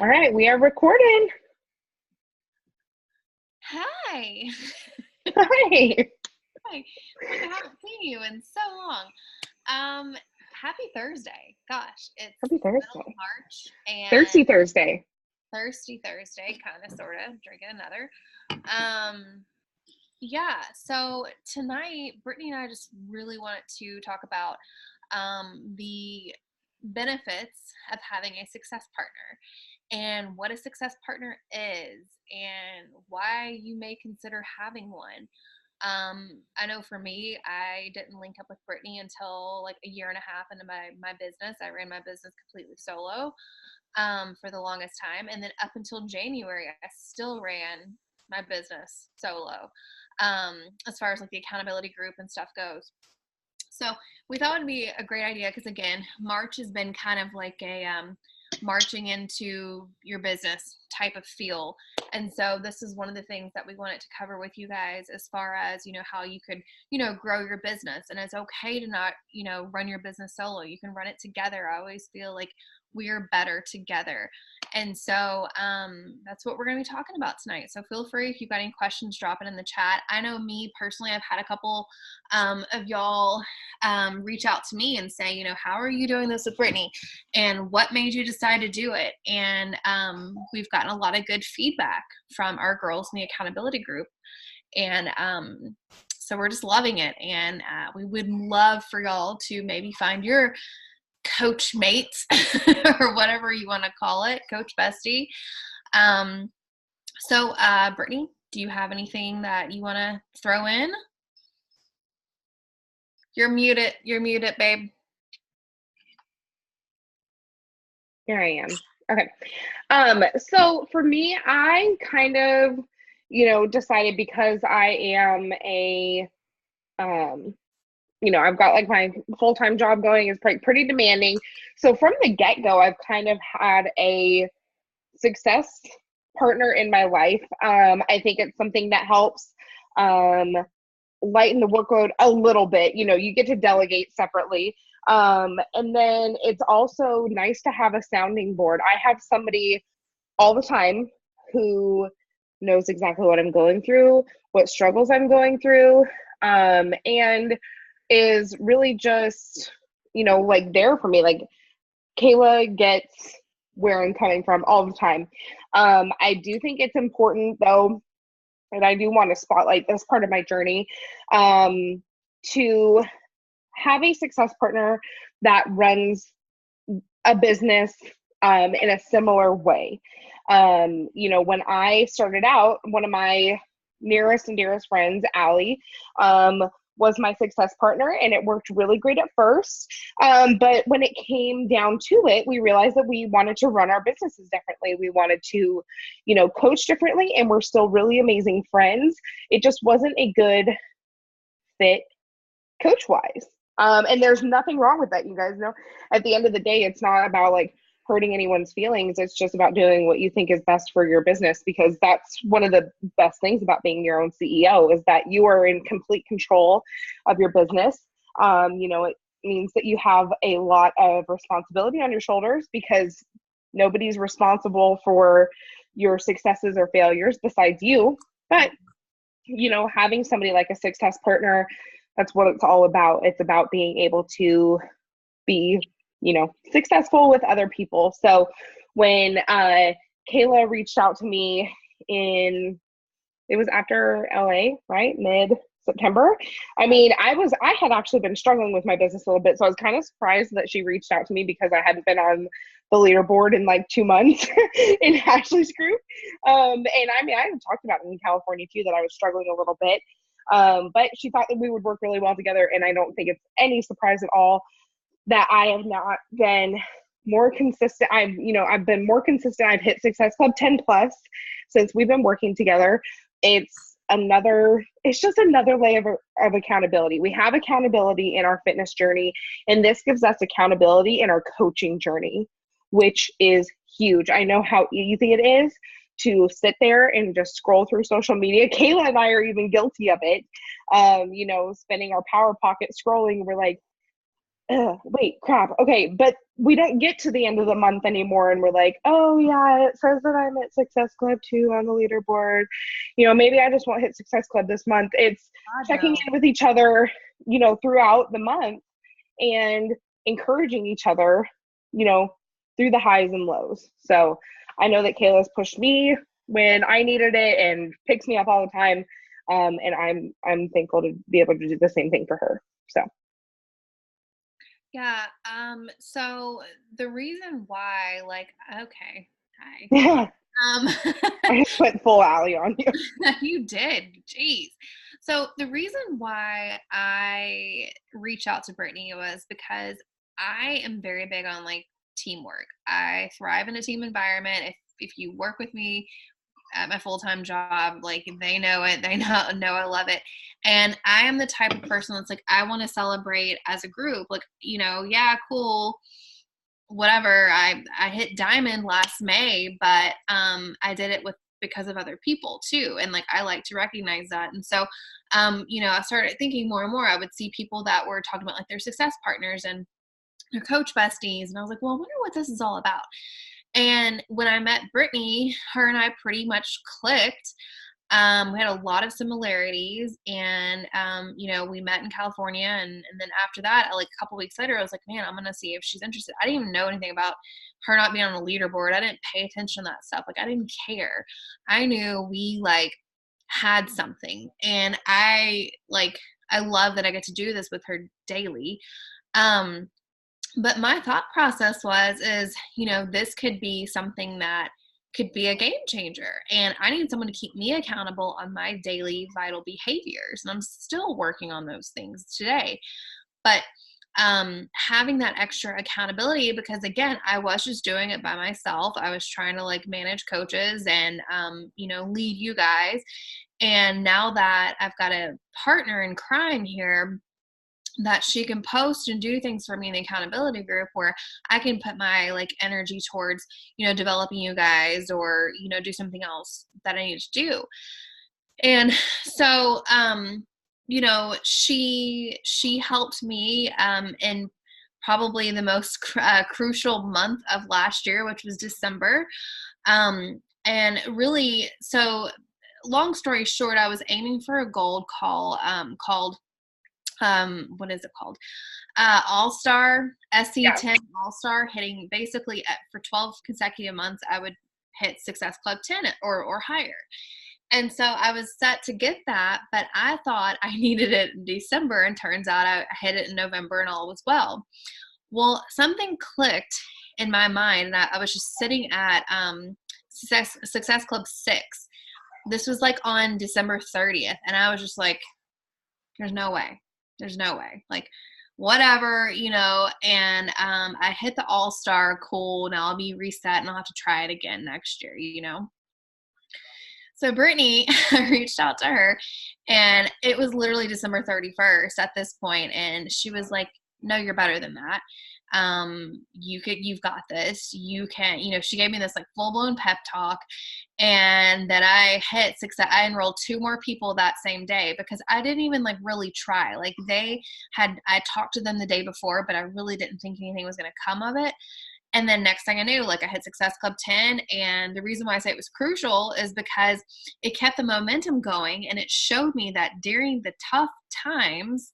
All right, we are recording. Hi. Hi. Hi. I haven't seen you in so long. Um, Happy Thursday. Gosh, it's Happy middle of Thursday. March and Thirsty Thursday. thirsty Thursday, kind of, sort of, drinking another. Um, yeah, so tonight, Brittany and I just really wanted to talk about the benefits of having a success partner and what a success partner is and why you may consider having one. I know for me, I didn't link up with Brittany until like a year and a half into my business. I ran my business completely solo for the longest time. And then up until January, I still ran my business solo as far as like the accountability group and stuff goes. So we thought it would be a great idea because, again, March has been kind of like a marching into your business type of feel. And so this is one of the things that we wanted to cover with you guys as far as, how you could, grow your business. And it's okay to not, run your business solo. You can run it together. I always feel like we're better together. And so that's what we're going to be talking about tonight. So feel free if you've got any questions, drop it in the chat. I know me personally, I've had a couple of y'all reach out to me and say, how are you doing this with Brittany? And what made you decide to do it? And we've gotten a lot of good feedback from our girls in the accountability group. And so we're just loving it. And we would love for y'all to maybe find your coach mates or whatever you want to call it, coach bestie. So Brittany, do you have anything that you want to throw in? You're muted, babe. Here I am. Okay. So for me, I kind of, decided because I am I've got like my full-time job going is pretty demanding. So from the get-go, I've kind of had a success partner in my life. I think it's something that helps lighten the workload a little bit. You get to delegate separately. And then it's also nice to have a sounding board. I have somebody all the time who knows exactly what I'm going through, what struggles I'm going through, and is really just, like there for me. Like Kayla gets where I'm coming from all the time. I do think it's important though, and I do want to spotlight this part of my journey, to have a success partner that runs a business in a similar way. When I started out, one of my nearest and dearest friends, Allie, was my success partner, and it worked really great at first. But when it came down to it, we realized that we wanted to run our businesses differently. We wanted to, coach differently, and we're still really amazing friends. It just wasn't a good fit coach wise. And there's nothing wrong with that, you guys know. At the end of the day, it's not about like hurting anyone's feelings. It's just about doing what you think is best for your business, because that's one of the best things about being your own CEO is that you are in complete control of your business. It means that you have a lot of responsibility on your shoulders because nobody's responsible for your successes or failures besides you. But having somebody like a success partner, that's what it's all about. It's about being able to be, successful with other people. So when Kayla reached out to me it was after LA, right? Mid-September. I mean, I had actually been struggling with my business a little bit. So I was kind of surprised that she reached out to me because I hadn't been on the leaderboard in like 2 months in Ashley's group. And I mean, I had talked about it in California too, that I was struggling a little bit. But she thought that we would work really well together. And I don't think it's any surprise at all that I have not been more consistent. I've been more consistent. I've hit Success Club 10 plus since we've been working together. It's just another layer of accountability. We have accountability in our fitness journey, and this gives us accountability in our coaching journey, which is huge. I know how easy it is to sit there and just scroll through social media. Kayla and I are even guilty of it. Spending our power pocket scrolling. We're like, wait, crap. Okay, but we don't get to the end of the month anymore and we're like, oh yeah, it says that I'm at Success Club 2 on the leaderboard. Maybe I just won't hit Success Club this month. It's God, checking no. in with each other, throughout the month and encouraging each other, through the highs and lows. So I know that Kayla's pushed me when I needed it and picks me up all the time. And I'm thankful to be able to do the same thing for her. So Yeah. So the reason why, like, okay, hi. yeah, Um, I just went full alley on you. you did. Jeez. So the reason why I reached out to Brittany was because I am very big on like teamwork. I thrive in a team environment. If you work with me at my full-time job, like they know it, they know I love it. And I am the type of person that's like, I want to celebrate as a group. Like, yeah, cool, whatever. I hit diamond last May, but I did it because of other people too. And like, I like to recognize that. And so, I started thinking more and more. I would see people that were talking about like their success partners and their coach besties. And I was like, well, I wonder what this is all about. And when I met Brittany, her and I pretty much clicked. We had a lot of similarities, and we met in California, and then after that, like a couple weeks later, I was like, man, I'm gonna see if she's interested. I didn't even know anything about her not being on a leaderboard. I didn't pay attention to that stuff. Like I didn't care. I knew we like had something, and I love that I get to do this with her daily. But my thought process is, this could be something that could be a game changer. And I need someone to keep me accountable on my daily vital behaviors. And I'm still working on those things today. But having that extra accountability, because again, I was just doing it by myself. I was trying to like manage coaches and, lead you guys. And now that I've got a partner in crime here, that she can post and do things for me in the accountability group where I can put my like energy towards, developing you guys or, do something else that I need to do. And so, she helped me, in probably the most crucial month of last year, which was December. And really, so long story short, I was aiming for a gold call, called what is it called? All-Star, SC10 All-Star, hitting basically for 12 consecutive months, I would hit Success Club 10 or higher. And so I was set to get that, but I thought I needed it in December, and turns out I hit it in November and all was well. Well, something clicked in my mind, and I was just sitting at Success Club 6. This was like on December 30th, and I was just like, there's no way. There's no way. Like, whatever, and I hit the All-Star, cool. Now I'll be reset and I'll have to try it again next year, So Brittany, I reached out to her, and it was literally December 31st at this point, and she was like, no, you're better than that. You've got this. You can, she gave me this like full-blown pep talk, and then I hit success. I enrolled 2 more people that same day because I didn't even like really try. Like I talked to them the day before, but I really didn't think anything was going to come of it. And then next thing I knew, like I hit Success Club 10. And the reason why I say it was crucial is because it kept the momentum going, and it showed me that during the tough times,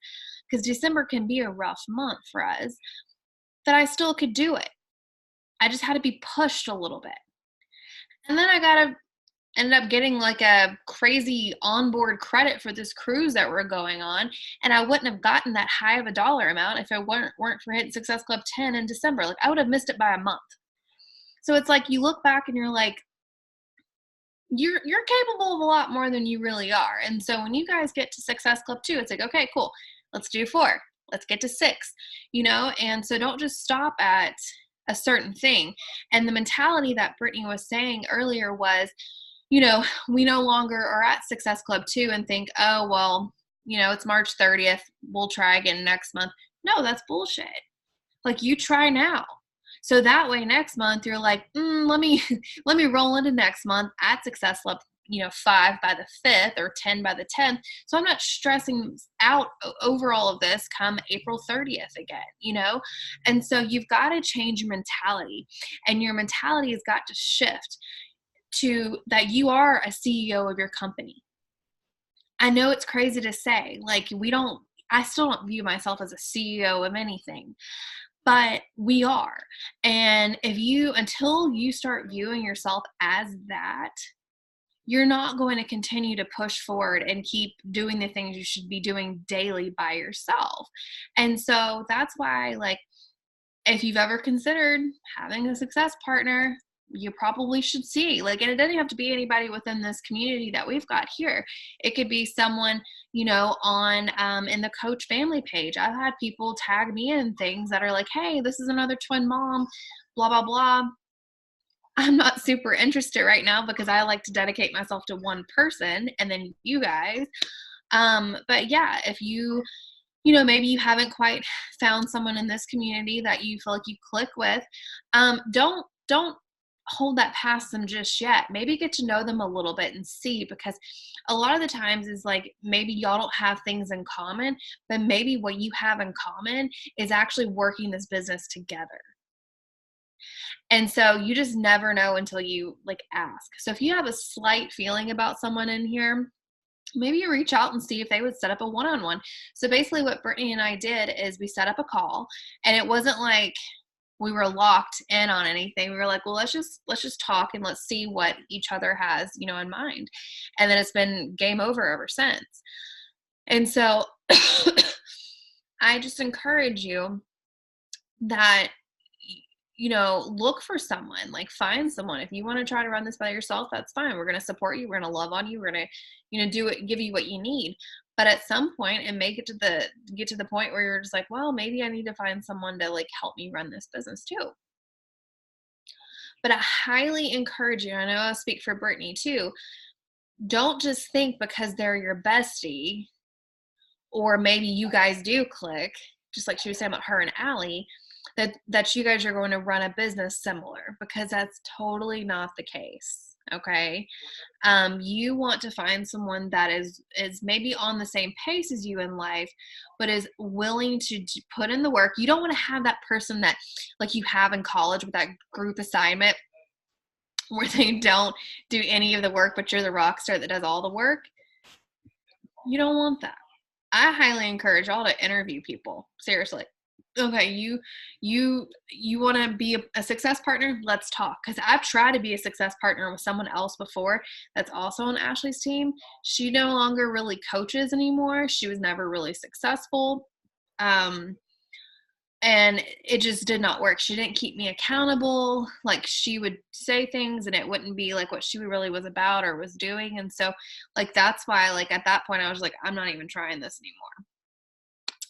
because December can be a rough month for us, that I still could do it. I just had to be pushed a little bit. And then I ended up getting like a crazy onboard credit for this cruise that we're going on. And I wouldn't have gotten that high of a dollar amount if I weren't for hitting Success Club 10 in December. Like I would have missed it by a month. So it's like you look back and you're like, you're capable of a lot more than you really are. And so when you guys get to Success Club 2, it's like, okay, cool. Let's do 4. Let's get to 6, and so don't just stop at a certain thing. And the mentality that Brittany was saying earlier was, we no longer are at Success Club 2 and think, oh, well, it's March 30th. We'll try again next month. No, that's bullshit. Like you try now. So that way next month you're like, let me roll into next month at Success 5 by the 5th or 10 by the 10th. So I'm not stressing out over all of this come April 30th again. And so you've got to change your mentality, and your mentality has got to shift to that you are a CEO of your company. I know it's crazy to say, like, I still don't view myself as a CEO of anything, but we are. And until you start viewing yourself as that, you're not going to continue to push forward and keep doing the things you should be doing daily by yourself. And so that's why, like, if you've ever considered having a success partner, you probably should see, like, and it doesn't have to be anybody within this community that we've got here. It could be someone, on in the Coach family page. I've had people tag me in things that are like, hey, this is another twin mom, blah, blah, blah. I'm not super interested right now because I like to dedicate myself to one person and then you guys. But yeah, if maybe you haven't quite found someone in this community that you feel like you click with, don't hold that past them just yet. Maybe get to know them a little bit and see, because a lot of the times is like, maybe y'all don't have things in common, but maybe what you have in common is actually working this business together. And so you just never know until you ask. So if you have a slight feeling about someone in here, maybe you reach out and see if they would set up a one-on-one. So basically what Brittany and I did is we set up a call, and it wasn't like we were locked in on anything. We were like, well, let's just talk and let's see what each other has, in mind. And then it's been game over ever since. And so I just encourage you that, look for someone, find someone. If you want to try to run this by yourself, that's fine. We're going to support you. We're going to love on you. We're going to, give you what you need. But at some point, it may get to the point where you're just like, well, maybe I need to find someone to help me run this business too. But I highly encourage you, I know I'll speak for Brittany too, don't just think because they're your bestie, or maybe you guys do click, just like she was saying about her and Allie, that you guys are going to run a business similar, because that's totally not the case. Okay. You want to find someone that is maybe on the same pace as you in life, but is willing to put in the work. You don't want to have that person that like you have in college with that group assignment where they don't do any of the work, but you're the rock star that does all the work. You don't want that. I highly encourage y'all to interview people. Seriously. Okay, you want to be a success partner? Let's talk. Because I've tried to be a success partner with someone else before that's also on Ashley's team. She no longer really coaches anymore. She was never really successful. And it just did not work. She didn't keep me accountable. Like, she would say things and it wouldn't be like what she really was about or was doing. And so that's why at that point I was like, I'm not even trying this anymore.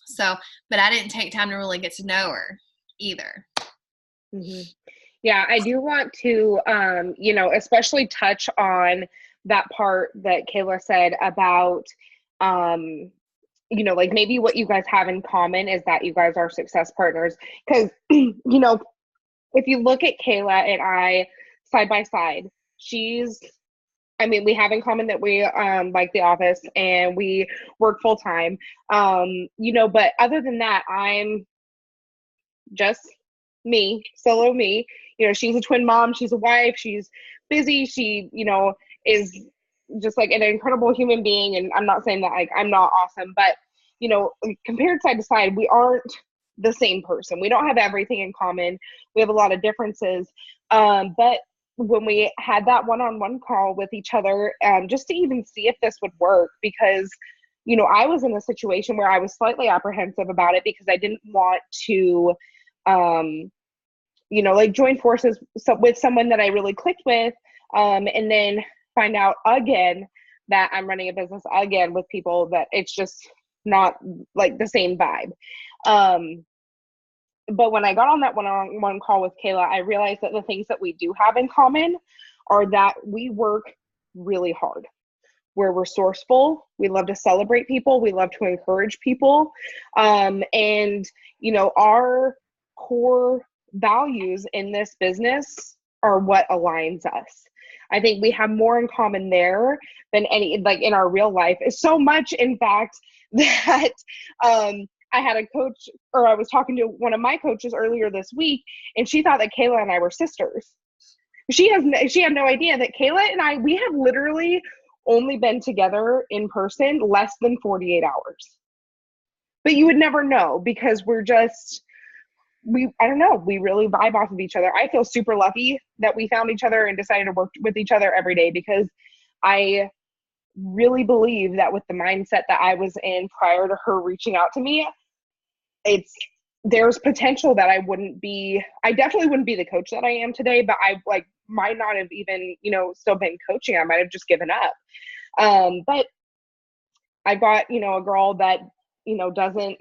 So, but I didn't take time to really get to know her either. Mm-hmm. Yeah, I do want to, especially touch on that part that Kayla said about, maybe what you guys have in common is that you guys are success partners. Because, if you look at Kayla and I side by side, we have in common that we like The Office and we work full time. But other than that, I'm just me, solo me. She's a twin mom, she's a wife, she's busy, she, is just an incredible human being. And I'm not saying that I'm not awesome, but compared side to side, we aren't the same person. We don't have everything in common. We have a lot of differences. But when we had that one-on-one call with each other, just to even see if this would work, because, I was in a situation where I was slightly apprehensive about it because I didn't want to, join forces with someone that I really clicked with, and then find out again that I'm running a business again with people that it's just not the same vibe. But when I got on that one-on-one call with Kayla, I realized that the things that we do have in common are that we work really hard. We're resourceful. We love to celebrate people. We love to encourage people. And, our core values in this business are what aligns us. I think we have more in common there than any, like in our real life. It's so much, in fact, that I had a coach, or I was talking to one of my coaches earlier this week, and she thought that Kayla and I were sisters. She had no idea that Kayla and I, we have literally only been together in person less than 48 hours. But you would never know because we're just, I don't know, we really vibe off of each other. I feel super lucky that we found each other and decided to work with each other every day, because I really believe that with the mindset that I was in prior to her reaching out to me, there's potential that I definitely wouldn't be the coach that I am today, but I might not have even, still been coaching. I might have just given up. But I got, a girl that, doesn't,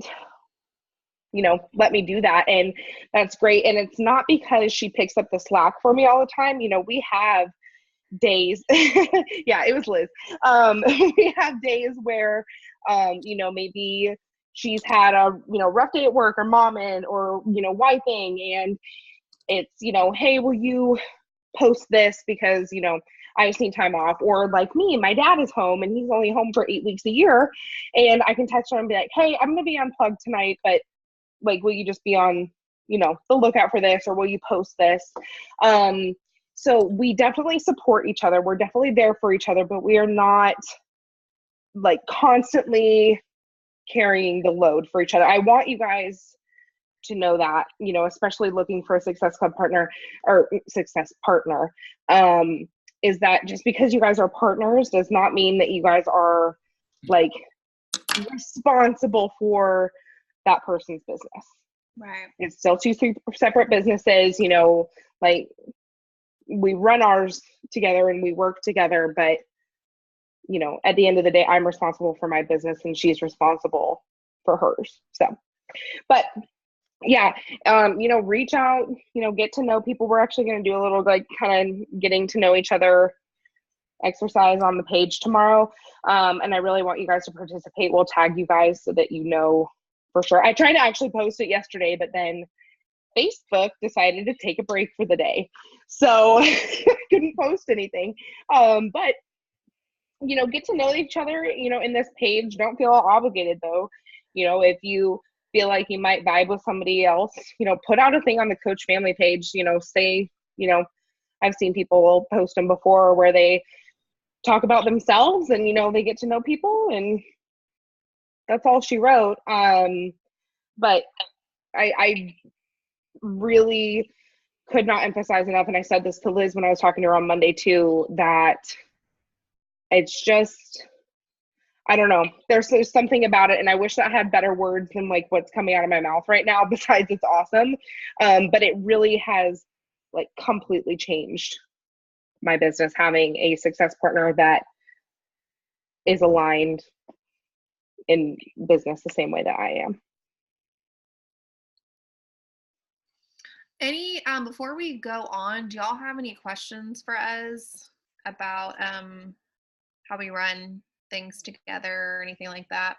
let me do that. And that's great. And it's not because she picks up the slack for me all the time. We have days. Yeah, it was Liz. We have days where, maybe she's had a, rough day at work, or momming, or, wiping. And it's, hey, will you post this because, I just need time off. Or like me, my dad is home and he's only home for 8 weeks a year. And I can text her and be like, hey, I'm going to be unplugged tonight, but will you just be on, the lookout for this, or will you post this? So we definitely support each other. We're definitely there for each other, but we are not constantly carrying the load for each other. I want you guys to know that, especially looking for a Success Club partner or success partner, is that just because you guys are partners does not mean that you guys are responsible for that person's business. Right. It's still two separate businesses, we run ours together and we work together, but at the end of the day, I'm responsible for my business and she's responsible for hers. So, but yeah, reach out, get to know people. We're actually going to do a little kind of getting to know each other exercise on the page tomorrow. And I really want you guys to participate. We'll tag you guys so that for sure. I tried to actually post it yesterday, but then Facebook decided to take a break for the day. So I couldn't post anything. But, get to know each other, in this page. Don't feel obligated though. If you feel like you might vibe with somebody else, put out a thing on the Coach Family page, say, I've seen people will post them before where they talk about themselves and, they get to know people, and that's all she wrote. But I really could not emphasize enough, and I said this to Liz when I was talking to her on Monday too, that it's just, I don't know, there's something about it, and I wish that I had better words than what's coming out of my mouth right now, besides it's awesome. But it really has completely changed my business, having a success partner that is aligned in business the same way that I am. Before we go on, do y'all have any questions for us about how we run things together or anything like that?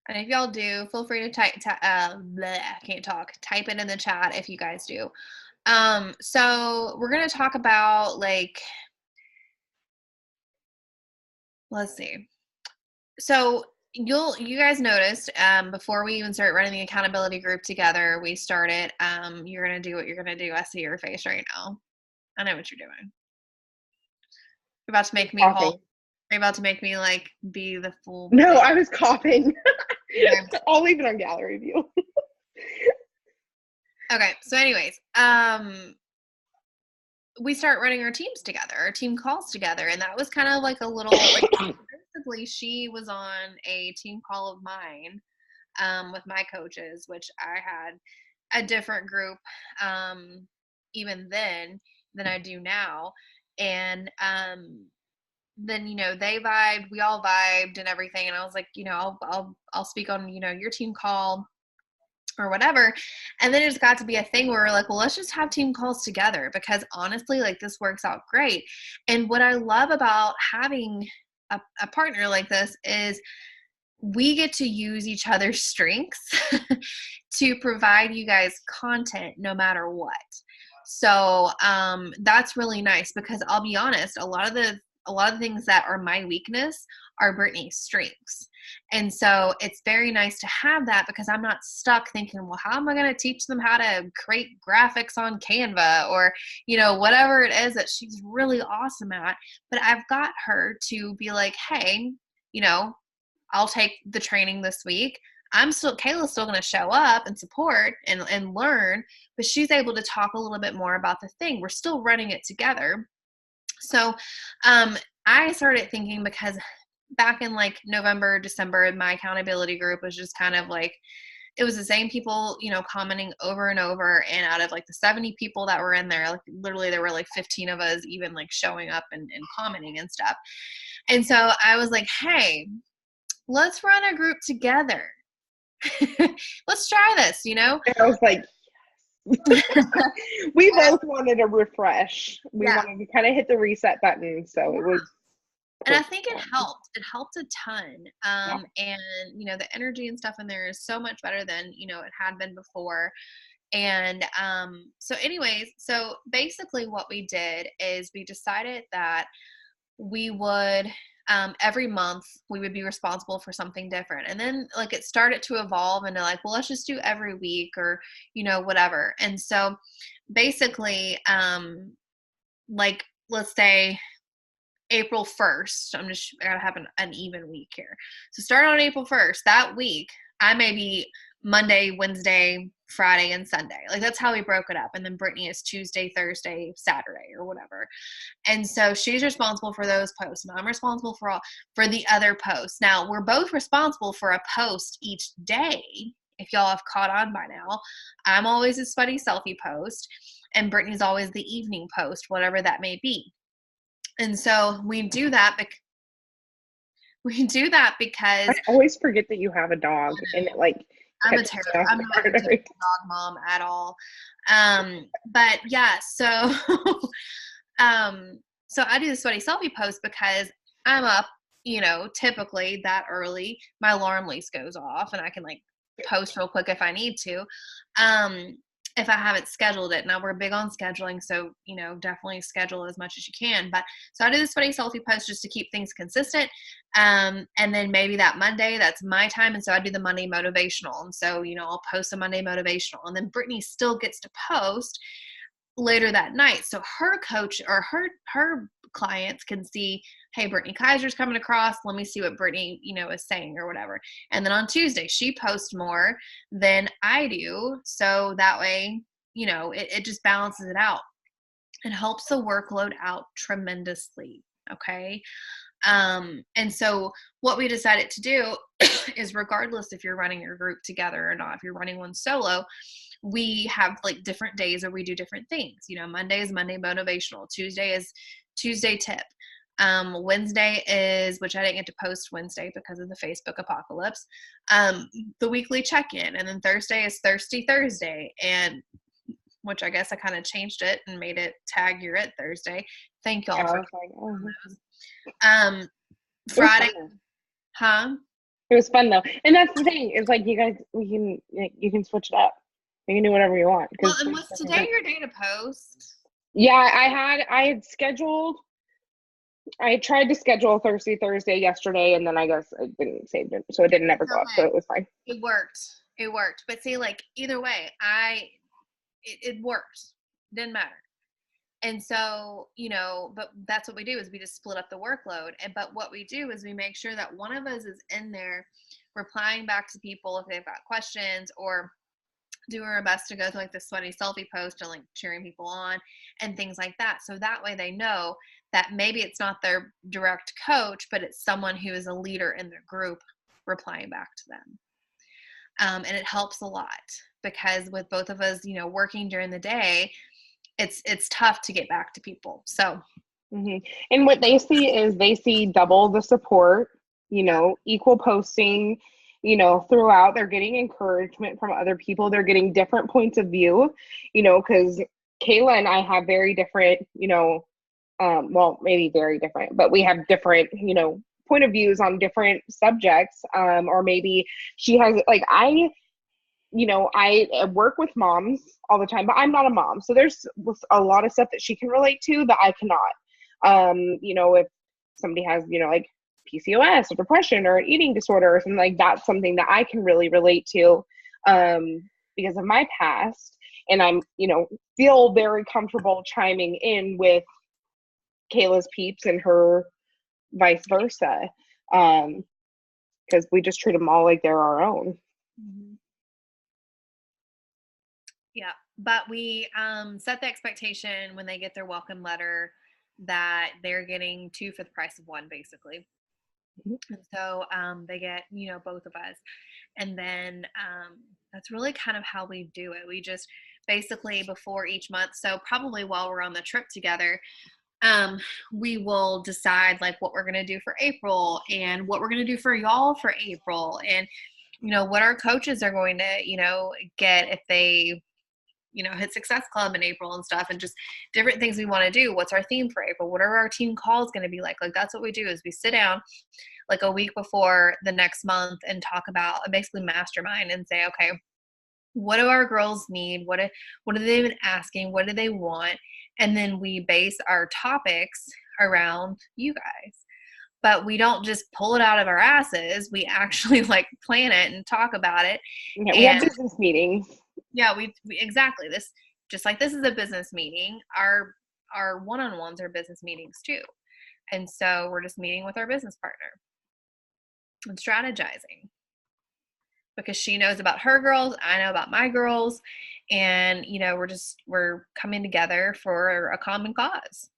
And if y'all do, feel free to type it in the chat if you guys do. So we're going to talk about let's see. So you guys noticed before we even start running the accountability group together, we started, you're going to do what you're going to do. I see your face right now. I know what you're doing. You're about to make me whole. You're about to make me be the fool. No, I was coughing. I'll leave it on gallery view. Okay, so anyways, we start running our teams together, our team calls together, and that was kind of a little basically she was on a team call of mine with my coaches, which I had a different group even then than I do now. And then they vibed, we all vibed and everything, and I was like, I'll speak on your team call or whatever. And then it just got to be a thing where we're like, well, let's just have team calls together, because honestly, this works out great. And what I love about having a partner like this is we get to use each other's strengths to provide you guys content no matter what. So that's really nice, because I'll be honest, a lot of the things that are my weakness are Brittany's strengths. And so it's very nice to have that, because I'm not stuck thinking, well, how am I going to teach them how to create graphics on Canva, or, whatever it is that she's really awesome at. But I've got her to be like, hey, I'll take the training this week. Kayla's still going to show up and support and learn, but she's able to talk a little bit more about the thing. We're still running it together. So I started thinking, because back in like November, December, my accountability group was just kind of like, it was the same people, commenting over and over. And out of like the 70 people that were in there, like literally there were like 15 of us even like showing up and commenting and stuff. And so I was like, hey, let's run a group together. Let's try this, And I was like, we both wanted a refresh. We wanted to kind of hit the reset button. So it was. And I think it helped. It helped a ton. And, the energy and stuff in there is so much better than, it had been before. And so anyways, so basically what we did is we decided that we would every month we would be responsible for something different. And then like it started to evolve into like, well, let's just do every week, or, whatever. And so basically, like, let's say April 1st, I gotta have an even week here. So start on April 1st, that week, I may be Monday, Wednesday, Friday, and Sunday. Like that's how we broke it up. And then Brittany is Tuesday, Thursday, Saturday, or whatever. And so she's responsible for those posts, and I'm responsible for the other posts. Now we're both responsible for a post each day. If y'all have caught on by now, I'm always a sweaty selfie post, and Brittany's always the evening post, whatever that may be. And so we do that because I always forget that you have a dog, and it like. I'm not a dog mom at all. But yeah, so so I do the sweaty selfie post because I'm up, typically that early. My alarm at least goes off, and I can like post real quick if I need to. If I haven't scheduled it. Now we're big on scheduling, so definitely schedule as much as you can. But so I do the sweaty selfie post just to keep things consistent. And then maybe that Monday, that's my time, and so I do the Monday motivational. And so I'll post a Monday motivational, and then Brittany still gets to post later that night, so her coach or her clients can see, hey, Brittany Kaiser's coming across, let me see what Brittany is saying or whatever. And then on Tuesday she posts more than I do, so that way it just balances it out. It helps the workload out tremendously. Okay. And so what we decided to do is, regardless if you're running your group together or not, if you're running one solo, we have like different days where we do different things. Monday is Monday motivational. Tuesday is Tuesday tip. Wednesday is, which I didn't get to post Wednesday because of the Facebook apocalypse, the weekly check-in. And then Thursday is Thirsty Thursday, and which I guess I kind of changed it and made it tag you're at Thursday. Thank y'all for Friday. It was fun though. And that's the thing. It's like you can switch it up. You can do whatever you want. Well, and was today your day to post? Yeah, I had scheduled. I tried to schedule Thirsty Thursday yesterday, and then I guess I didn't save it, so it didn't ever go up. So it was fine. It worked. But see, like either way, it worked. Didn't matter. And so, but that's what we do, is we just split up the workload. But what we do is we make sure that one of us is in there replying back to people if they've got questions, or doing our best to go through like the sweaty selfie post and like cheering people on and things like that. So that way they know that maybe it's not their direct coach, but it's someone who is a leader in their group replying back to them. And it helps a lot, because with both of us, working during the day, it's tough to get back to people. So, and what they see double the support, equal posting, throughout. They're getting encouragement from other people. They're getting different points of view, because Kayla and I have very different, well, maybe very different, but we have different, point of views on different subjects. Or maybe she has, like, I work with moms all the time, but I'm not a mom. So there's a lot of stuff that she can relate to that I cannot. If somebody has, like PCOS or depression or eating disorder or something, like that's something that I can really relate to because of my past. And I'm, feel very comfortable chiming in with Kayla's peeps and her vice versa. Because we just treat them all like they're our own. Mm-hmm. Yeah, but we set the expectation when they get their welcome letter that they're getting 2 for the price of 1, basically. Mm-hmm. And so they get, both of us. And then that's really kind of how we do it. We just basically before each month, so probably while we're on the trip together, we will decide like what we're going to do for April and what we're going to do for y'all for April, and what our coaches are going to get if they hit Success Club in April and stuff, and just different things we want to do. What's our theme for April? What are our team calls going to be like? Like that's what we do is we sit down like a week before the next month and talk about basically mastermind and say, okay, what do our girls need? What have they been asking? What do they want? And then we base our topics around you guys. But we don't just pull it out of our asses. We actually like plan it and talk about it. Yeah, we have business meetings. Yeah, we exactly. This just like this is a business meeting. Our one-on-ones are business meetings too. And so we're just meeting with our business partner and strategizing. Because she knows about her girls, I know about my girls, and we're coming together for a common cause.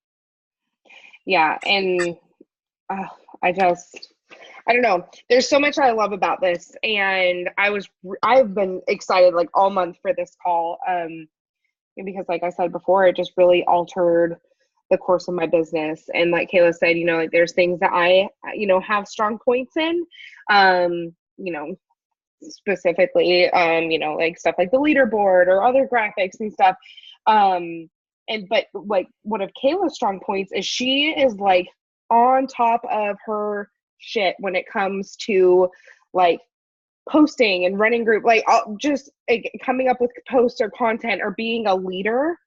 Yeah, and I don't know. There's so much I love about this, and I've been excited like all month for this call, because like I said before, it just really altered the course of my business. And like Kayla said, like there's things that I have strong points in, specifically, like stuff like the leaderboard or other graphics and stuff. But like one of Kayla's strong points is she is like on top of her shit when it comes to like posting and running group, like just like, coming up with posts or content or being a leader.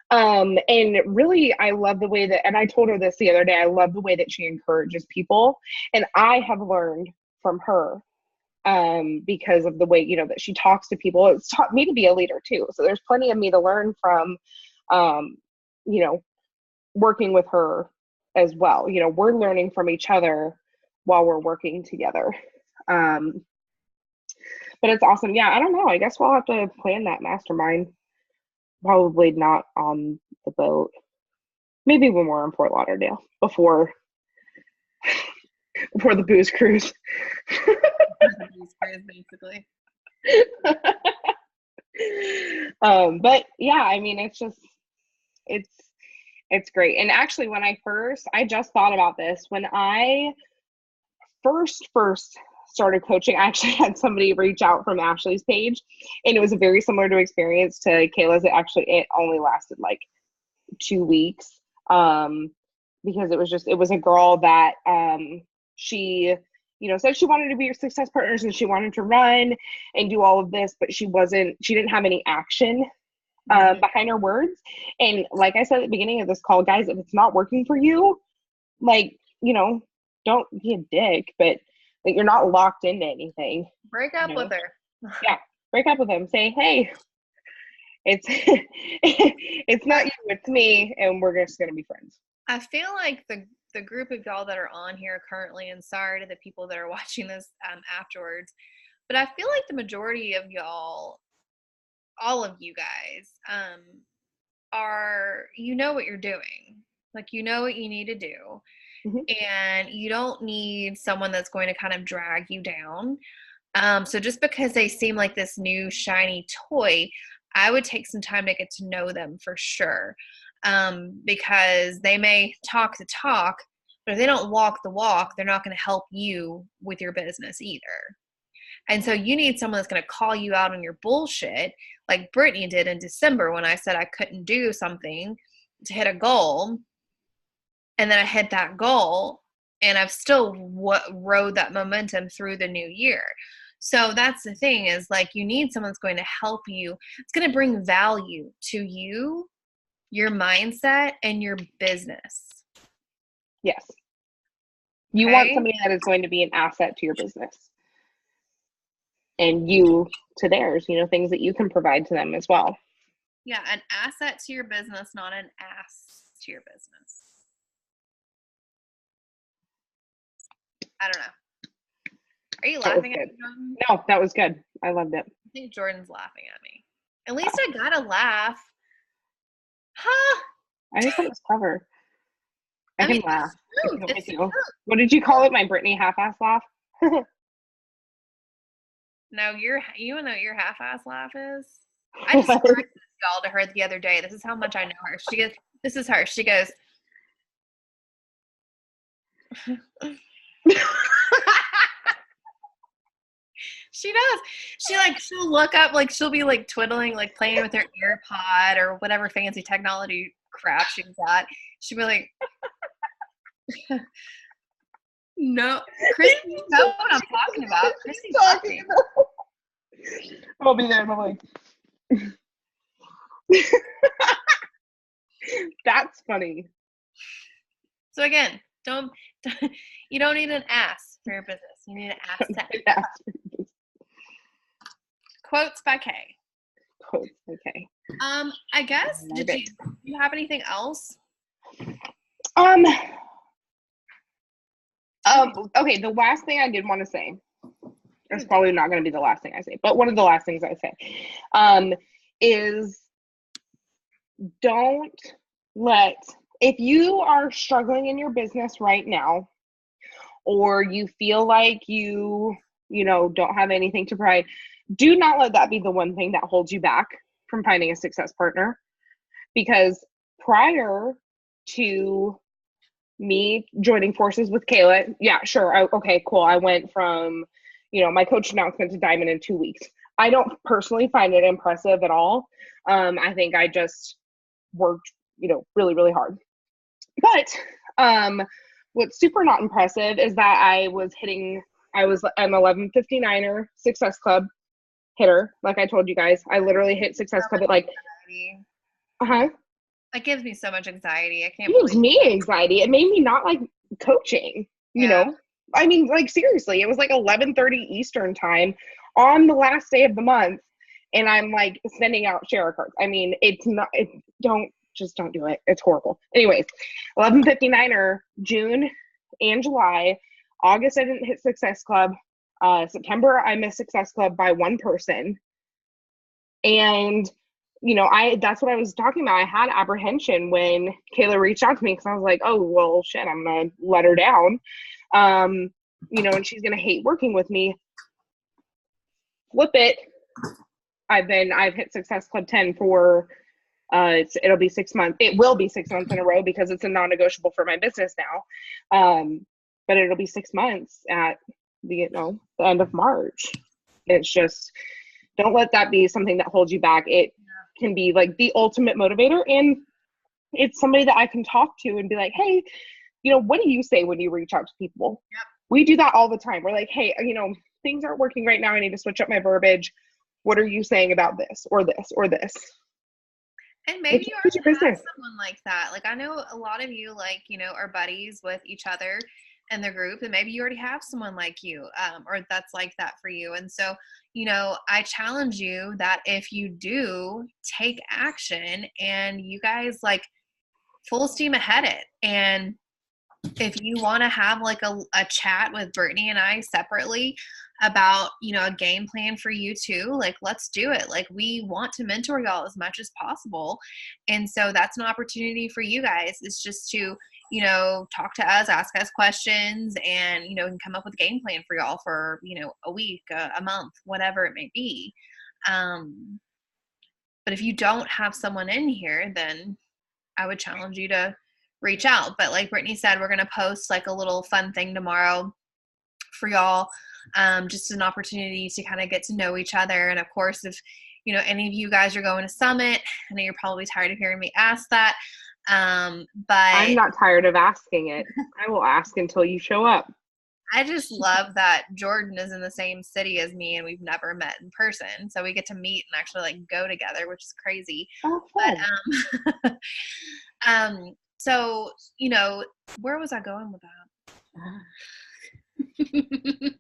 And really, I love the way that, and I told her this the other day, I love the way that she encourages people. And I have learned from her because of the way, that she talks to people. It's taught me to be a leader too. So there's plenty of me to learn from, working with her as well. We're learning from each other while we're working together. But it's awesome. Yeah, I don't know. I guess we'll have to plan that mastermind. Probably not on the boat. Maybe when we're in Fort Lauderdale before the booze cruise. Basically. But yeah, I mean, it's great. And actually, when I just thought about this, when I first started coaching, I actually had somebody reach out from Ashley's page, and it was a very similar to experience to Kayla's. It only lasted like 2 weeks, because it was a girl that she said she wanted to be your Success Partners and she wanted to run and do all of this, but she didn't have any action behind her words. And like I said at the beginning of this call, guys, if it's not working for you, like, don't be a dick, but like you're not locked into anything. Break up with her. Yeah, break up with them. Say, hey, it's it's not you, it's me, and we're just gonna be friends. I feel like the group of y'all that are on here currently, and sorry to the people that are watching this afterwards, but I feel like the majority of y'all, all of you guys, are what you're doing. Like what you need to do. Mm-hmm. And you don't need someone that's going to kind of drag you down. So just because they seem like this new shiny toy, I would take some time to get to know them for sure. Because they may talk the talk, but if they don't walk the walk, they're not going to help you with your business either. And so you need someone that's going to call you out on your bullshit, like Brittany did in December when I said I couldn't do something to hit a goal. And then I hit that goal, and I've still rode that momentum through the new year. So that's the thing, is like, you need someone that's going to help you. It's going to bring value to you, your mindset, and your business. Yes. You want somebody that is going to be an asset to your business, and you to theirs, you know, things that you can provide to them as well. Yeah, an asset to your business, not an ass to your business. I don't know. Are you laughing at me, Jordan? No, that was good. I loved it. I think Jordan's laughing at me. At least I got a laugh. Huh? I just thought it was clever. I can laugh. It's true. What did you call it? My Brittany half-ass laugh? No, you know what your half-ass laugh is? I described this y'all to her the other day. This is how much I know her. She goes, this is her. She goes, she does. She'll look up, like, she'll be like twiddling, like playing with her AirPod or whatever fancy technology crap she's got. She'll be like, no, Christy, you know what I'm talking about. Christy's talking. I'll be there and I'm like, that's funny. So again, you don't need an ass for your business. You need an asset. Quotes by Kay. Quotes by Kay. I guess, do you have anything else? Okay, the last thing I did want to say, it's probably not going to be the last thing I say, but one of the last things I say, is don't let, if you are struggling in your business right now, or you feel like you don't have anything to provide, do not let that be the one thing that holds you back from finding a success partner. Because prior to me joining forces with Kayla, yeah, sure, okay, cool. I went from, my coach announcement to Diamond in 2 weeks. I don't personally find it impressive at all. I think I just worked, really, really hard. But what's super not impressive is that I was an 1159er Success Club hitter. Like I told you guys, I literally hit Success Club at like, That gives me so much anxiety. It gives me anxiety. It made me not like coaching, you know? I mean, like, seriously, it was like 11:30 Eastern time on the last day of the month, and I'm like sending out share cards. I mean, don't do it. It's horrible. Anyways, 1159er, June and July. August, I didn't hit Success Club. September, I missed Success Club by one person. And, that's what I was talking about. I had apprehension when Kayla reached out to me, because I was like, oh, well, shit, I'm going to let her down. And she's going to hate working with me. Flip it. I've hit Success Club 10 for, it'll be 6 months. It will be 6 months in a row, because it's a non-negotiable for my business now. But it'll be 6 months at the end of March. It's just, don't let that be something that holds you back. It can be like the ultimate motivator, and it's somebody that I can talk to and be like, hey, what do you say when you reach out to people? Yep. We do that all the time. We're like, hey, things aren't working right now. I need to switch up my verbiage. What are you saying about this or this or this? And maybe you already have someone like that. Like, I know a lot of you, like, are buddies with each other and the group, and maybe you already have someone like you, or that's like that for you. And so, I challenge you that if you do take action and you guys like full steam ahead it, and if you want to have like a chat with Brittany and I separately about, a game plan for you too, like, let's do it. Like, we want to mentor y'all as much as possible. And so that's an opportunity for you guys, is just to, talk to us, ask us questions, and, can come up with a game plan for y'all for, a week, a month, whatever it may be. But if you don't have someone in here, then I would challenge you to reach out. But like Brittany said, we're going to post like a little fun thing tomorrow for y'all. Just an opportunity to kind of get to know each other. And of course, if any of you guys are going to Summit, I know you're probably tired of hearing me ask that. I'm But not tired of asking it. I will ask until you show up. I just love that Jordan is in the same city as me and we've never met in person. So we get to meet and actually like go together, which is crazy. Oh, fun. But so, you know, where was I going with that?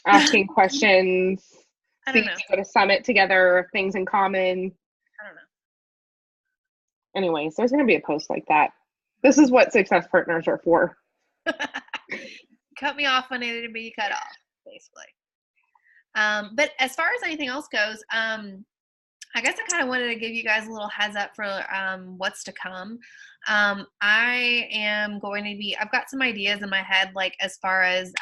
Asking questions, I don't seeing know. if you go to Summit together, things in common. I don't know. Anyways, there's going to be a post like that. This is what success partners are for. Cut me off when I need to be cut off, basically. But as far as anything else goes, I guess I kind of wanted to give you guys a little heads up for what's to come. I am going to be, I've got some ideas in my head, like as far as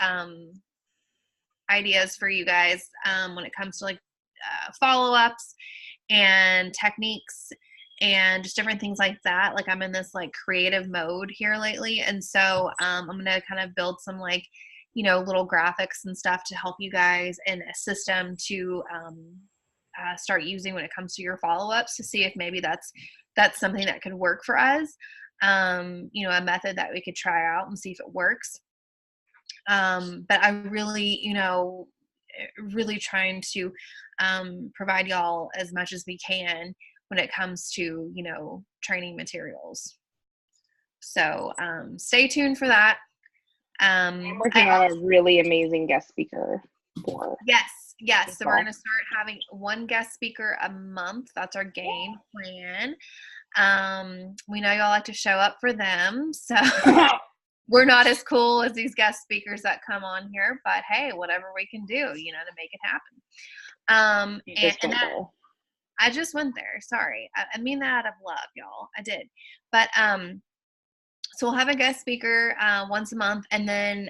ideas for you guys when it comes to like follow-ups and techniques and just different things like that. Like I'm in this like creative mode here lately. And so I'm going to kind of build some like, you know, little graphics and stuff to help you guys and a system to start using when it comes to your follow-ups to see if maybe that's something that could work for us. You know, a method that we could try out and see if it works. But I really, you know, really trying to provide y'all as much as we can when it comes to, you know, training materials. So stay tuned for that. I'm working on a really amazing guest speaker for. Yes. So we're going to start having one guest speaker a month. That's our game plan. We know y'all like to show up for them. So we're not as cool as these guest speakers that come on here, but hey, whatever we can do, you know, to make it happen. And that, I just went there. Sorry. I mean that out of love, y'all. I did. But so we'll have a guest speaker once a month. And then,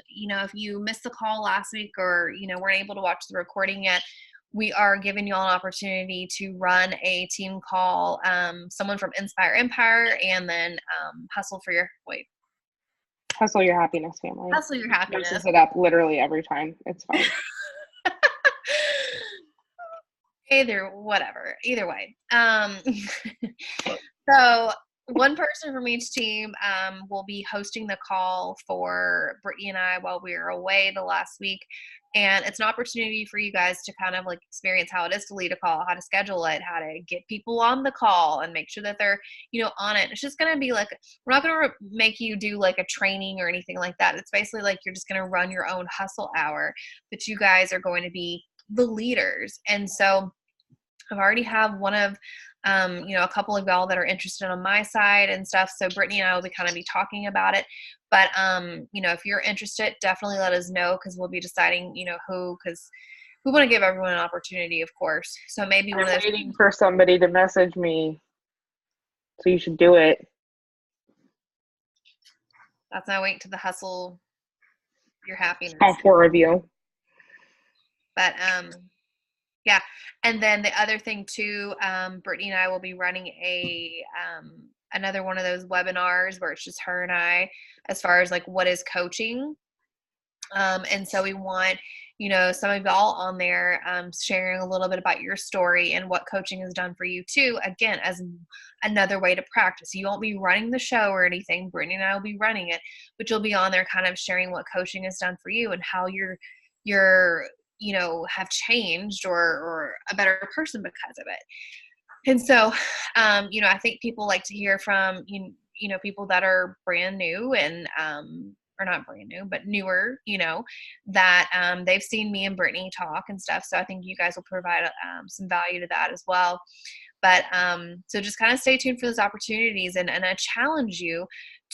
you know, if you missed the call last week or, you know, weren't able to watch the recording yet, we are giving you all an opportunity to run a team call, someone from Inspire Empire and then Hustle Your Happiness family. Hustle Your Happiness. Messes it up literally every time. It's fine. Either way. So one person from each team will be hosting the call for Brittany and I while we were away the last week. And it's an opportunity for you guys to kind of like experience how it is to lead a call, how to schedule it, how to get people on the call and make sure that they're, you know, on it. It's just going to be like, we're not going to make you do like a training or anything like that. It's basically like you're just going to run your own hustle hour, but you guys are going to be the leaders. And so I've already have one of, you know, a couple of y'all that are interested on my side and stuff. So Brittany and I will be kind of be talking about it. But, you know, if you're interested, definitely let us know because we'll be deciding, you know, who, because we want to give everyone an opportunity, of course. So maybe one of those. Waiting for somebody to message me. So you should do it. That's my wink to the Hustle Your Happiness. All 4 of you. But, yeah. And then the other thing too, Brittany and I will be running another one of those webinars where it's just her and I as far as like what is coaching. And so we want, you know, some of y'all on there sharing a little bit about your story and what coaching has done for you too. Again, as another way to practice. You won't be running the show or anything. Brittany and I will be running it, but you'll be on there kind of sharing what coaching has done for you and how you're you know, have changed or a better person because of it. And so, you know, I think people like to hear from, you know, people that are brand new and, or not brand new, but newer, you know, that they've seen me and Brittany talk and stuff. So I think you guys will provide some value to that as well. But so just kind of stay tuned for those opportunities and I challenge you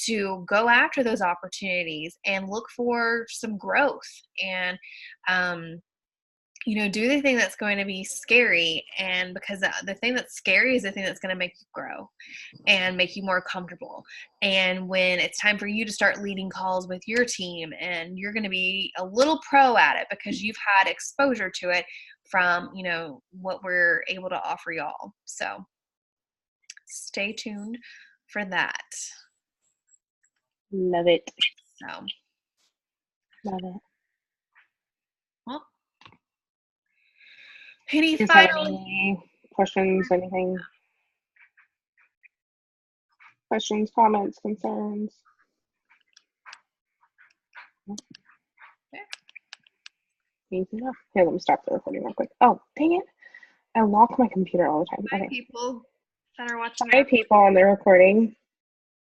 to go after those opportunities and look for some growth and, you know, do the thing that's going to be scary. And because the thing that's scary is the thing that's going to make you grow and make you more comfortable. And when it's time for you to start leading calls with your team and you're going to be a little pro at it because you've had exposure to it from, you know, what we're able to offer y'all. So stay tuned for that. Love it. So love it. Well, any final any questions, anything? Questions, comments, concerns? Okay. Easy enough. Here, let me stop the recording real quick. Oh, dang it. I lock my computer all the time. Hi, Okay. people that are watching. Hi, people, and they're recording.